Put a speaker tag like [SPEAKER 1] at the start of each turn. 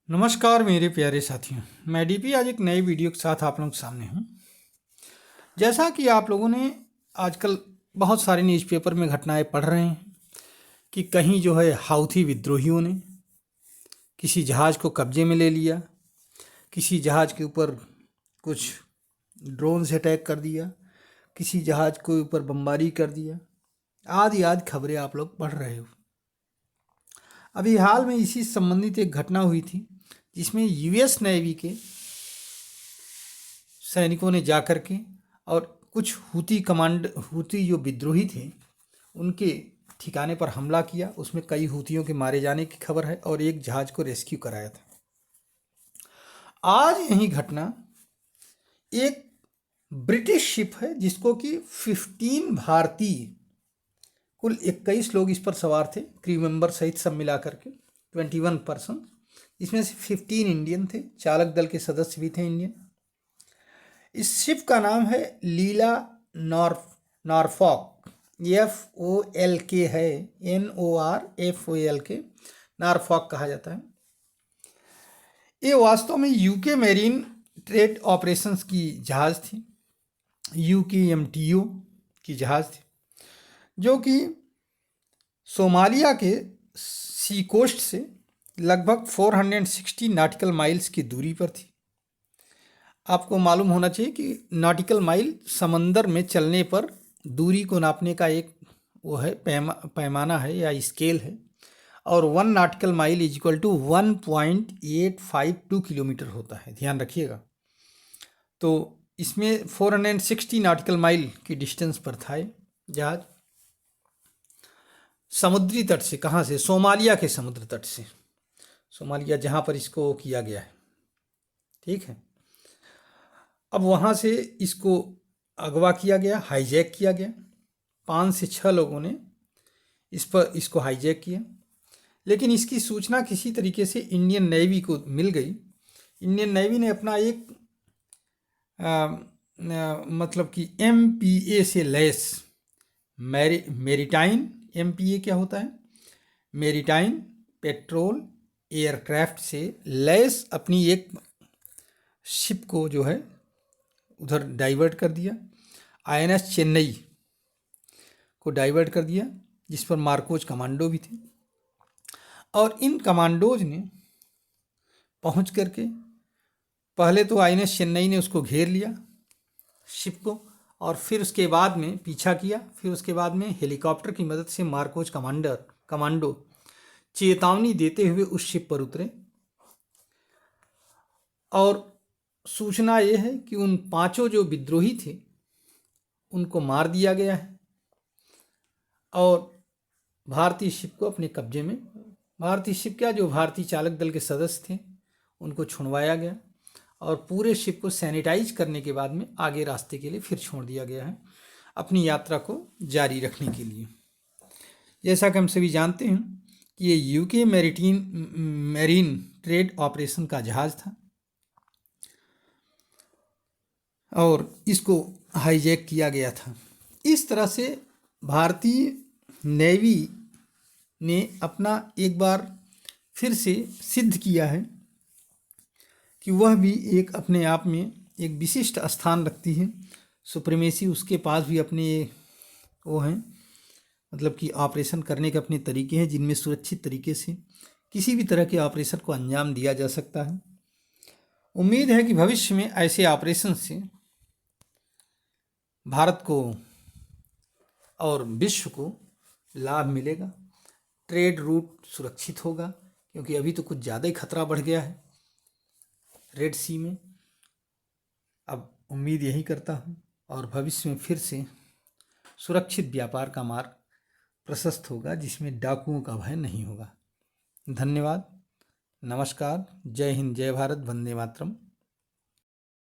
[SPEAKER 1] नमस्कार मेरे प्यारे साथियों, मैं डीपी आज एक नई वीडियो के साथ आप लोगों के सामने हूँ। जैसा कि आप लोगों ने आजकल बहुत सारे न्यूज़पेपर में घटनाएं पढ़ रहे हैं कि कहीं जो है हाउथी विद्रोहियों ने किसी जहाज़ को कब्जे में ले लिया, किसी जहाज़ के ऊपर कुछ ड्रोन से अटैक कर दिया, किसी जहाज़ के ऊपर बमबारी कर दिया, आदि आदि खबरें आप लोग पढ़ रहे हो। अभी हाल में इसी से संबंधित एक घटना हुई थी जिसमें यूएस नेवी के सैनिकों ने जाकर के और कुछ हूती जो विद्रोही थे उनके ठिकाने पर हमला किया। उसमें कई हूतियों के मारे जाने की खबर है और एक जहाज को रेस्क्यू कराया था। आज यही घटना एक ब्रिटिश शिप है जिसको कि 15 भारतीय, कुल 21 लोग इस पर सवार थे, क्रू मेंबर सहित सब मिला करके 21 पर्सन, इसमें से 15 इंडियन थे, चालक दल के सदस्य भी थे इंडियन। इस शिप का नाम है लीला नॉरफॉक, FOLK है, NORFOLK, नॉरफॉक कहा जाता है। ये वास्तव में यूके मेरीन ट्रेड ऑपरेशंस की जहाज़ थी, UKMTO की जहाज़ थी, जो कि सोमालिया के सी कोस्ट से लगभग 460 नॉटिकल माइल्स की दूरी पर थी। आपको मालूम होना चाहिए कि नॉटिकल माइल समंदर में चलने पर दूरी को नापने का एक वो है पैमाना है या स्केल है, और 1 nautical mile is equal to 1.852 kilometre होता है, ध्यान रखिएगा। तो इसमें 460 नॉटिकल माइल की डिस्टेंस पर था ये जहाज, समुद्री तट से। कहाँ से? सोमालिया के समुद्र तट से, सोमालिया जहाँ पर इसको किया गया है, ठीक है। अब वहाँ से इसको अगवा किया गया, हाईजैक किया गया। 5 से 6 लोगों ने इसको हाईजैक किया, लेकिन इसकी सूचना किसी तरीके से इंडियन नेवी को मिल गई। इंडियन नेवी ने अपना एक मतलब कि MPA से लैस मेरीटाइन, MPA क्या होता है? मेरीटाइन पेट्रोल एयरक्राफ्ट से लैस अपनी एक शिप को जो है उधर डाइवर्ट कर दिया। INS चेन्नई को डाइवर्ट कर दिया, जिस पर मार्कोज कमांडो भी थे। और इन कमांडोज ने पहुंच करके पहले तो INS चेन्नई ने उसको घेर लिया शिप को, और फिर उसके बाद में पीछा किया। फिर उसके बाद में हेलीकॉप्टर की मदद से मार्कोज कमांडो चेतावनी देते हुए उस शिप पर उतरे, और सूचना ये है कि उन 5 जो विद्रोही थे उनको मार दिया गया है, और भारतीय शिप को अपने कब्जे में, भारतीय शिप क्या, जो भारतीय चालक दल के सदस्य थे उनको छुड़वाया गया, और पूरे शिप को सैनिटाइज करने के बाद में आगे रास्ते के लिए फिर छोड़ दिया गया है अपनी यात्रा को जारी रखने के लिए। जैसा कि हम सभी जानते हैं कि ये यूके मेरीन ट्रेड ऑपरेशन का जहाज़ था, और इसको हाईजैक किया गया था। इस तरह से भारतीय नेवी ने अपना एक बार फिर से सिद्ध किया है कि वह भी एक अपने आप में एक विशिष्ट स्थान रखती है। सुप्रीमेसी उसके पास भी अपने वो हैं, मतलब कि ऑपरेशन करने के अपने तरीके हैं जिनमें सुरक्षित तरीके से किसी भी तरह के ऑपरेशन को अंजाम दिया जा सकता है। उम्मीद है कि भविष्य में ऐसे ऑपरेशन से भारत को और विश्व को लाभ मिलेगा, ट्रेड रूट सुरक्षित होगा, क्योंकि अभी तो कुछ ज़्यादा ही खतरा बढ़ गया है रेड सी में। अब उम्मीद यही करता हूँ, और भविष्य में फिर से सुरक्षित व्यापार का मार्ग प्रशस्त होगा जिसमें डाकुओं का भय नहीं होगा। धन्यवाद, नमस्कार, जय हिंद, जय भारत, वंदे मातरम।